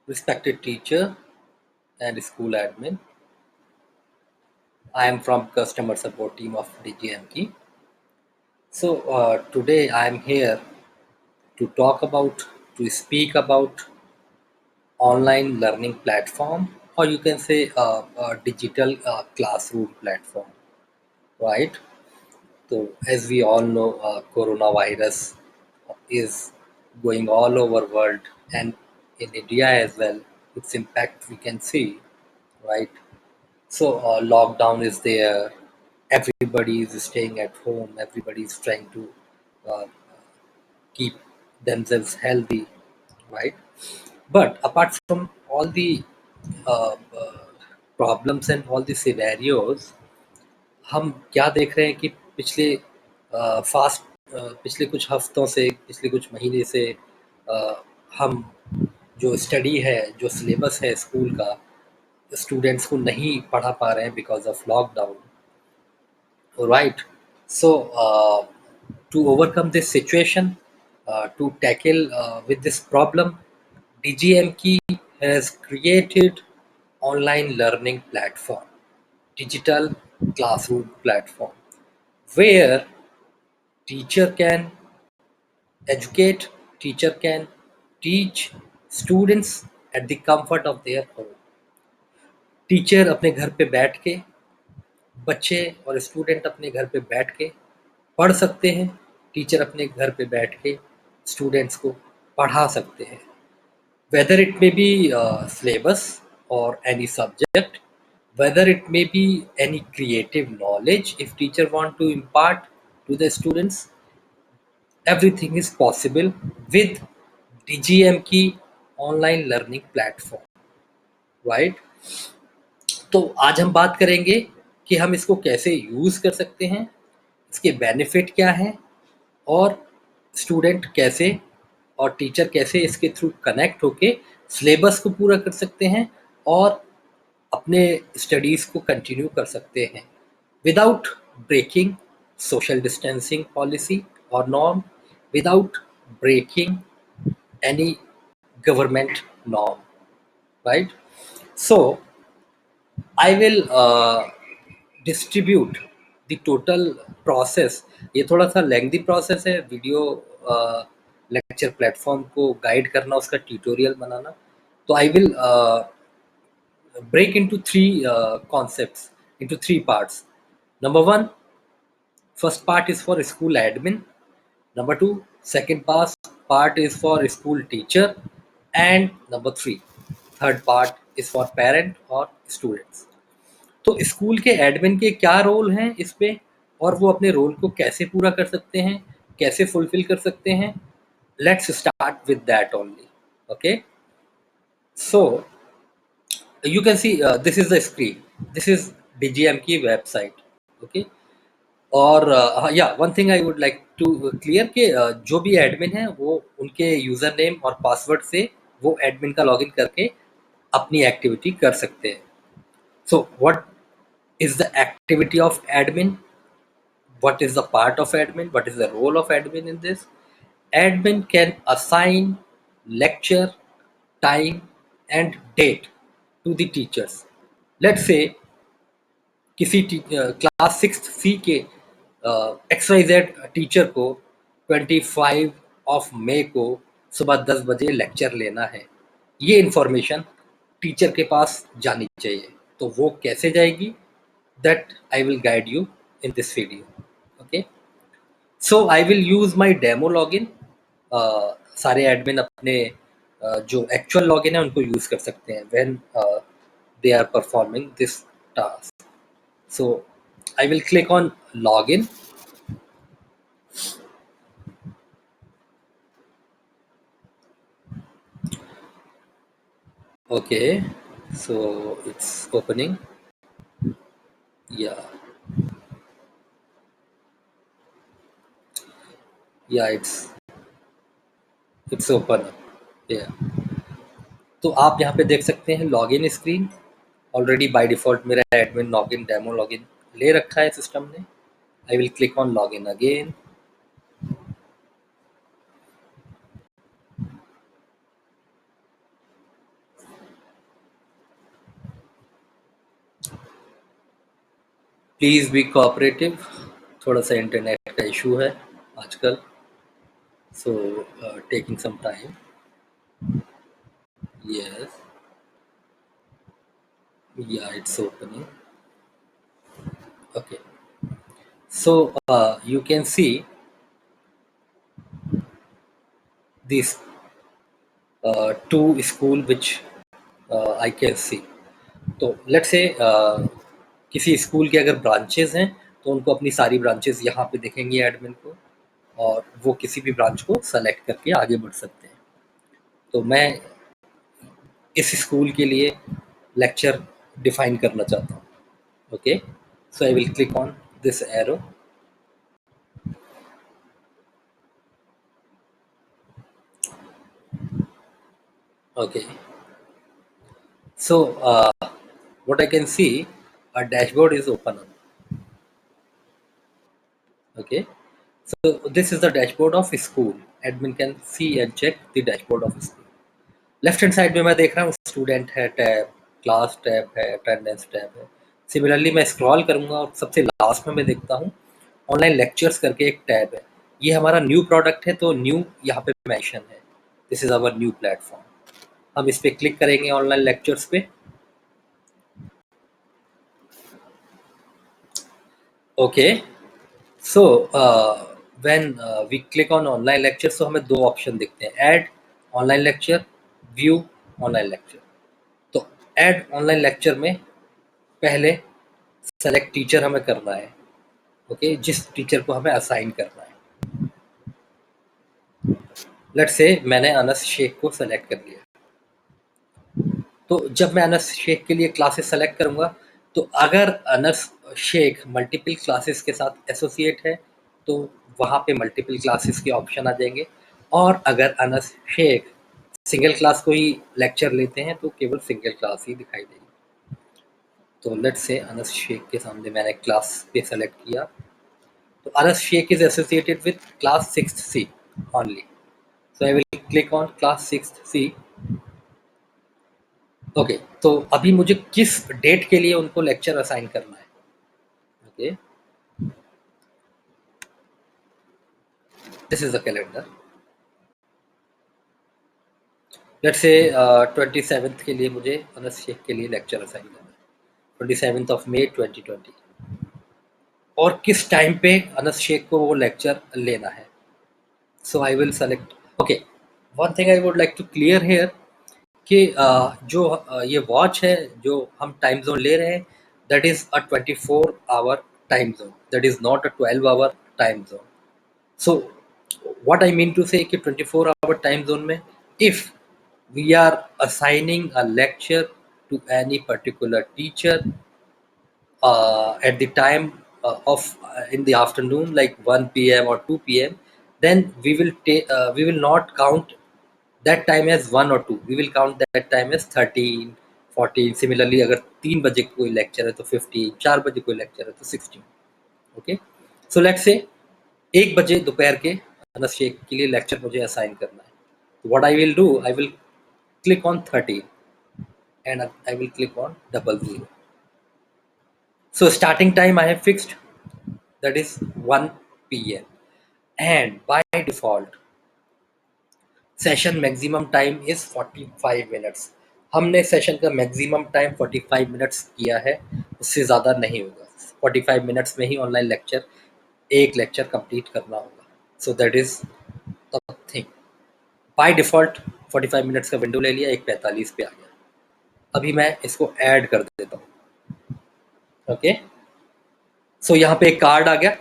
Respected teacher and school admin. I am from customer support team of DGMT. So today I am here to to speak about online learning platform, or you can say a digital classroom platform, right? So as we all know, coronavirus is going all over world and in India as well. Its impact we can see, right? So lockdown is there. Everybody is staying at home. Everybody is trying to uh, keep themselves healthy, right? But apart from all the problems and all the scenarios, हम क्या देख रहे हैं कि पिछले कुछ हफ्तों से, पिछले कुछ महीने से अ, हम जो स्टडी है, जो सिलेबस है स्कूल का, स्टूडेंट्स को नहीं पढ़ा पा रहे हैं because of lockdown, right? So to overcome this situation, to tackle with this problem, DGMK has created online learning platform, digital classroom platform, where teacher can educate, teacher can teach students at the comfort of their home. Teacher अपने घर पे बैठ के, बच्चे और student अपने घर पे बैठ के पढ़ सकते हैं। टीचर अपने घर पे बैठ के स्टूडेंट्स को पढ़ा सकते हैं, whether it may be syllabus और any subject, whether it may be any creative knowledge. If teacher want to impart to the students, everything is possible with DGM की online learning platform, right? तो आज हम बात करेंगे कि हम इसको कैसे यूज़ कर सकते हैं, इसके बेनिफिट क्या हैं, और स्टूडेंट कैसे और टीचर कैसे इसके थ्रू कनेक्ट होके सिलेबस को पूरा कर सकते हैं और अपने स्टडीज़ को कंटिन्यू कर सकते हैं without breaking social distancing policy और norm, without breaking any government norm, right? So I will distribute the total process. ये थोड़ा सा लेंथी प्रोसेस है, वीडियो लेक्चर प्लेटफॉर्म को गाइड करना, उसका ट्यूटोरियल बनाना। तो I will break into three concepts, into three parts. Number one, first part is for school admin. Number two, second part is for school teacher. And number three, third part is for parent और students. तो school के admin के क्या role हैं इस पे, और वो अपने रोल को कैसे पूरा कर सकते हैं, कैसे फुलफिल कर सकते हैं? Let's start with that only. Okay, so you can see this is the screen, this is DGM की वेबसाइट। ओके, और या one thing I would like to clear कि जो भी एडमिन है वो उनके यूज़र नेम और पासवर्ड से वो एडमिन का लॉगिन करके अपनी एक्टिविटी कर सकते हैं। So what is the activity of admin, what is the part of admin, what is the role of admin in this? Admin can assign lecture time and date to the teachers. Let's say किसी class six C के x Y Z teacher को 25 को सुबह 10 बजे lecture लेना है। ये information teacher के पास जानी चाहिए। तो वो कैसे जाएगी, that I will guide you in this video. Okay, so I will use my demo login. सारे एडमिन अपने जो एक्चुअल लॉगिन है उनको यूज़ कर सकते हैं when they are performing this task. So I will click on login. Okay, so it's opening. Yeah, yeah, it's open up. Yeah, तो आप यहाँ पे देख सकते हैं login screen. Already by default मेरा एडमिन लॉगिन डेमो लॉगिन ले रखा है सिस्टम ने। I will click on login again. Please be cooperative. थोड़ा सा इंटरनेट का इशू है आजकल, so taking some time. Yes, yeah it's opening. Okay, so you can see these two school which I can see. तो let's say किसी school के अगर branches हैं तो उनको अपनी सारी ब्रांचेस यहाँ पे दिखेंगी एडमिन को, और वो किसी भी ब्रांच को सेलेक्ट करके आगे बढ़ सकते हैं। तो मैं इस स्कूल के लिए लेक्चर डिफाइन करना चाहता हूँ। Okay, so I will click on this arrow. Okay, so what I can see, a dashboard is open up. Okay, so this is the dashboard of school. Admin can see and check the dashboard of school. Left hand side में मैं देख रहा हूँ student है tab, class tab है, attendance tab है। Similarly मैं scroll करूंगा और सबसे लास्ट में मैं देखता हूँ ऑनलाइन लेक्चर्स करके एक टैब है। ये हमारा न्यू प्रोडक्ट है तो न्यू यहाँ पे मेंशन है। This is our new platform. हम इस पे क्लिक करेंगे ऑनलाइन लेक्चर्स पे। Okay, so when we click on online lecture, तो हमें दो ऑप्शन दिखते हैं, add online lecture, view online lecture. तो ऐड ऑनलाइन लेक्चर में पहले सेलेक्ट टीचर हमें करना है। ओके, जिस टीचर को हमें असाइन करना है। लेट्स से मैंने अनस शेख को सेलेक्ट कर लिया। तो जब मैं अनस शेख के लिए क्लासेस सेलेक्ट करूंगा, तो अगर अनस शेख मल्टीपल क्लासेस के साथ एसोसिएट है तो वहाँ पे मल्टीपल क्लासेस के ऑप्शन आ जाएंगे, और अगर अनस शेख सिंगल क्लास को ही लेक्चर लेते हैं तो केवल सिंगल क्लास ही दिखाई देगी। तो लेट्स से अनस शेख के सामने मैंने क्लास पे सेलेक्ट किया, तो Anas Shaikh is associated with class 6th C only. So I will click on class 6th C. Okay, तो अभी मुझे किस डेट के लिए उनको लेक्चर असाइन करना है। Okay, this is the calendar. Let's say 27th के लिए मुझे अनस शेख के लिए लेक्चर असाइन करना है, 27th of May 2020। और किस टाइम पे अनस शेख को वो लेक्चर लेना है। So I will select. Okay, one thing I would like to clear here कि जो ये वॉच है जो हम टाइम जोन ले रहे हैं, that is a 24 hour time zone, that is not a 12 hour time zone. So what I mean to say कि 24 आवर टाइम जोन में if we are assigning a lecture to any particular teacher at the time of in the afternoon like 1 p.m. or 2 p.m., then we will not count that time as 1 or 2, we will count that time as 13 14। Similarly अगर 3 बजे कोई lecture है तो 15, 4 बजे कोई lecture है तो 16। Okay, so let's say 1 बजे दोपहर के अनस शेख के लिए लेक्चर मुझे असाइन करना है। What I will do, I will click on 13 and I will click on 00। So starting time I have fixed, that is 1 p.m. and by default session maximum time is 45 minutes। हमने session का maximum time 45 minutes किया है, उससे ज़्यादा नहीं होगा। 45 minutes में ही online lecture एक लेक्चर कंप्लीट करना होगा। So that is the thing. By default 45 minutes का विंडो ले लिया, एक 45 पे आ गया। अभी मैं इसको ऐड कर देता हूँ। ओके, सो यहाँ पे एक कार्ड आ गया,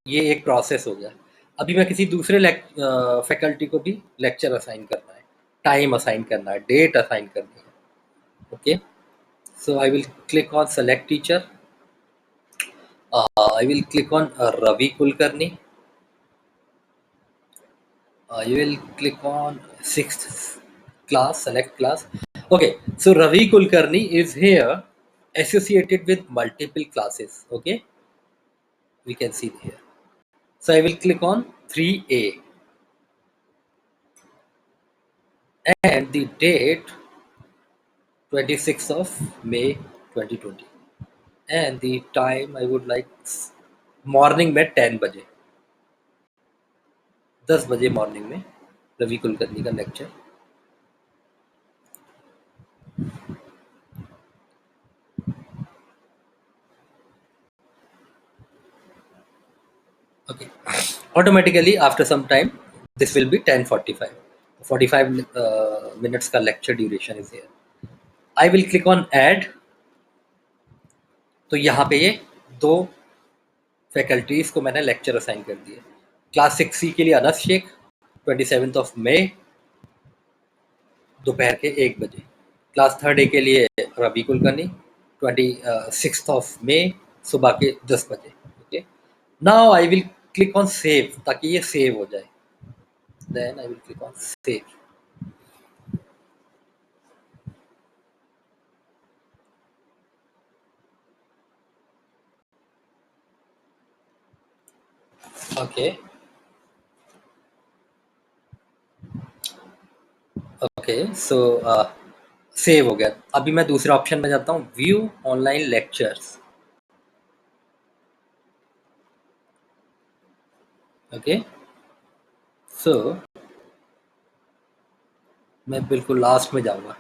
ये एक प्रोसेस हो गया। अभी मैं किसी दूसरे फैकल्टी को भी लेक्चर असाइन करना है, टाइम असाइन करना है, डेट असाइन करनी है। Okay, so I will click on select teacher. I will click on Ravi Kulkarni. You will click on 6th class, select class. Okay, so Ravi Kulkarni is here associated with multiple classes. Okay, we can see here. So I will click on 3A and the date 26th of May 2020. And the time I would like morning में 10 बजे, 10 बजे morning में रवि कुलकर्णी का lecture. Okay. Automatically after some time this will be 10:45, 45 minutes का lecture duration is here. I will click on add। तो यहाँ पे ये दो फैकल्टीज को मैंने लेक्चर असाइन कर दिए। क्लास 6C के लिए अनस शेख 27 मई दोपहर के 1 बजे। क्लास 3A के लिए रवि कुलकर्णी 26 मई सुबह के 10 बजे। Okay, now I will click on save ताकि ये सेव हो जाए। Then I will click on save. Okay okay, so save हो गया। अभी मैं दूसरे ऑप्शन में जाता हूँ, view online lectures. Okay, so मैं बिल्कुल लास्ट में जाऊंगा,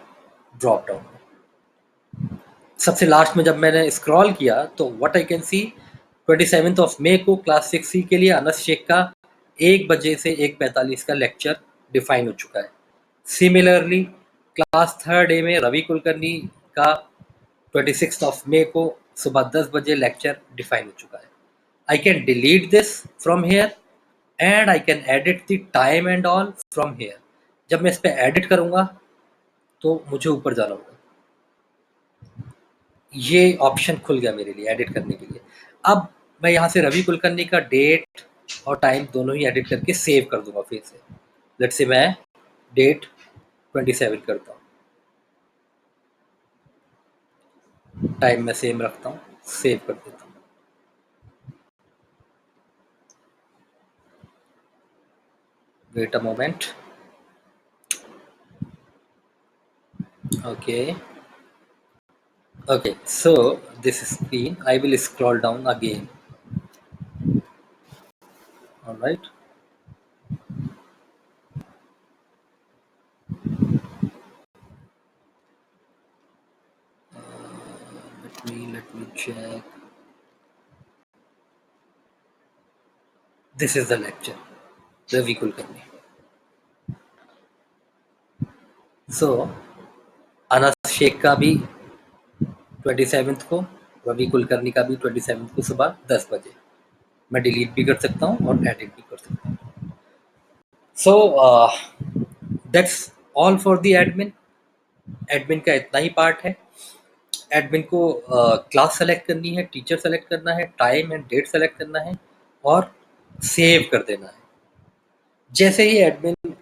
ड्रॉप डाउन में। सबसे लास्ट में जब मैंने स्क्रॉल किया तो व्हाट आई कैन सी, 27 मई को क्लास 6C के लिए अनस शेख का 1 बजे से 1:45 का लेक्चर डिफाइन हो चुका है। सिमिलरली क्लास 3A में रवि कुलकर्णी का 26 मई को सुबह 10 बजे लेक्चर डिफाइन हो चुका है। I can delete this from here and I can edit the time and all from here। जब मैं इस पे एडिट करूंगा तो मुझे ऊपर जाना होगा। ये ऑप्शन खुल गया मेरे लिए एडिट करने के लिए। अब मैं यहाँ से रवि कुलकर्णी का डेट और टाइम दोनों ही एडिट करके सेव कर दूंगा फिर से। लेट्स से मैं डेट 27 करता हूँ, टाइम मैं सेम रखता हूँ, सेव कर देता हूँ। Wait a moment. Okay okay, so this screen I will scroll down again। All right, let me check। This is the lecture Ravi Kulkarni। So Anas Shaikh का भी 27 को, रवि कुलकर्णी का भी 27 को सुबह 10 बजे। मैं डिलीट भी कर सकता हूँ और एडिट भी कर सकता हूँ। So that's all for the admin. Admin का इतना ही पार्ट है। एडमिन को क्लास सेलेक्ट करनी है, टीचर सेलेक्ट करना है, टाइम एंड डेट सेलेक्ट करना है और सेव कर देना है। जैसे ही एडमिन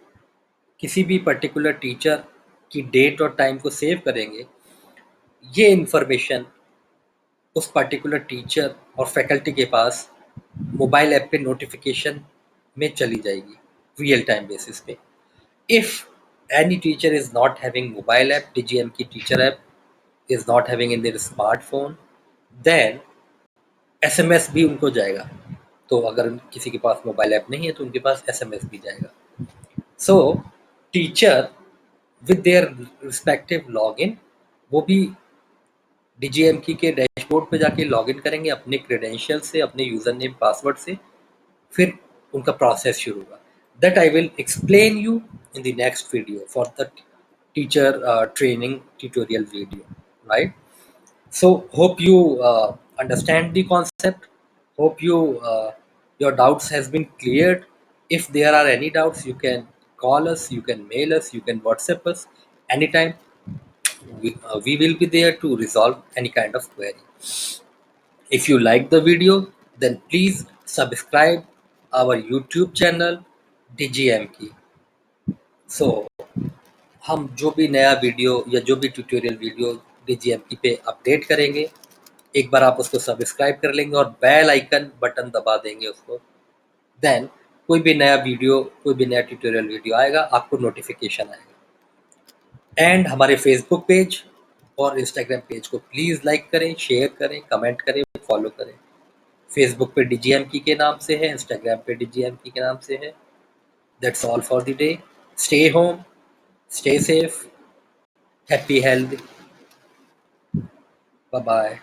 किसी भी पर्टिकुलर टीचर की डेट और टाइम को सेव करेंगे, ये इन्फॉर्मेशन उस पर्टिकुलर टीचर और फैकल्टी के पास मोबाइल ऐप पे नोटिफिकेशन में चली जाएगी रियल टाइम बेसिस पे। If any teacher is not having mobile app, DGM की teacher app is not having in their smartphone, then SMS भी उनको जाएगा। तो अगर किसी के पास मोबाइल ऐप नहीं है तो उनके पास SMS भी जाएगा। सो teacher with their respective login, वो भी DGMK के डैशबोर्ड पे जाके लॉगिन करेंगे अपने क्रेडेंशियल से, अपने यूज़र नेम पासवर्ड से। फिर उनका प्रोसेस शुरू होगा। That I will explain you in the next video for the teacher training tutorial video, right? So hope you understand the concept. Hope your doubts has been cleared. If there are any doubts, you can call us, you can mail us, you can WhatsApp us anytime. We will be there to resolve any kind of query. If you like the video, then please subscribe our YouTube channel DGMK। So हम जो भी नया video या जो भी tutorial video DGMK पे update करेंगे, एक बार आप उसको सब्सक्राइब कर लेंगे और बेल आइकन बटन दबा देंगे उसको, देन कोई भी नया वीडियो, कोई भी नया ट्यूटोरियल वीडियो आएगा, आपको नोटिफिकेशन आएगा। एंड हमारे फेसबुक पेज और इंस्टाग्राम पेज को प्लीज़ लाइक करें, शेयर करें, कमेंट करें, फॉलो करें। फेसबुक पे डीजीएमकी के नाम से है, इंस्टाग्राम पे डीजीएमकी के नाम से है। That's all for the day. Stay home, stay safe, happy health. Bye bye.